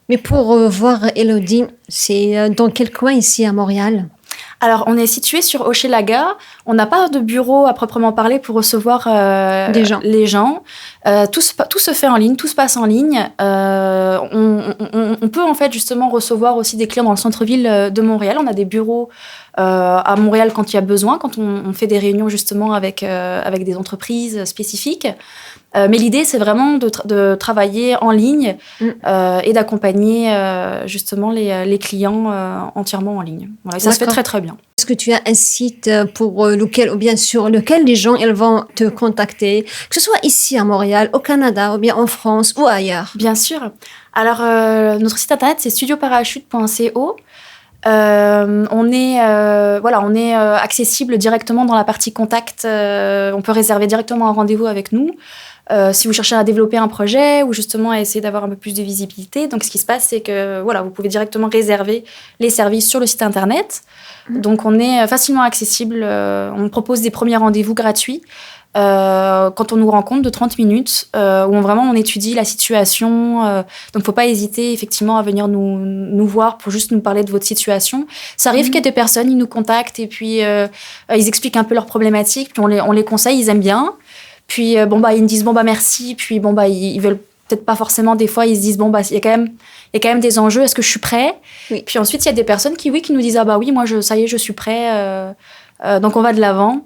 Mais pour voir Elodie, c'est dans quel coin ici à Montréal? Alors, on est situé sur Hochelaga. On n'a pas de bureau à proprement parler pour recevoir Des gens. les gens. Tout se fait en ligne, tout se passe en ligne. On peut en fait justement recevoir aussi des clients dans le centre-ville de Montréal. On a des bureaux à Montréal quand il y a besoin, quand on fait des réunions justement avec des entreprises spécifiques. Mais l'idée, c'est vraiment de travailler en ligne Mm. et d'accompagner justement les clients entièrement en ligne. Voilà, et ça se fait D'accord. très très bien. Est-ce que tu as un site pour lequel, ou bien sur lequel les gens ils vont te contacter, que ce soit ici à Montréal, au Canada, ou bien en France ou ailleurs? Bien sûr. Alors, notre site internet, c'est studioparachute.co. On est accessible directement dans la partie contact. On peut réserver directement un rendez-vous avec nous. Si vous cherchez à développer un projet ou justement à essayer d'avoir un peu plus de visibilité. Donc, ce qui se passe, c'est que voilà, vous pouvez directement réserver les services sur le site internet. Donc, on est facilement accessible. On propose des premiers rendez-vous gratuits. Quand on nous rencontre de 30 minutes, où on étudie la situation. Donc, il ne faut pas hésiter effectivement à venir nous voir pour juste nous parler de votre situation. Ça arrive qu'il y ait des personnes, ils nous contactent et puis ils expliquent un peu leurs problématiques, puis on les conseille, ils aiment bien. Puis ils me disent merci, puis ils veulent peut-être pas forcément, des fois ils se disent il y a quand même des enjeux, est-ce que je suis prêt? Oui. Puis ensuite il y a des personnes qui nous disent ça y est, je suis prêt, donc on va de l'avant.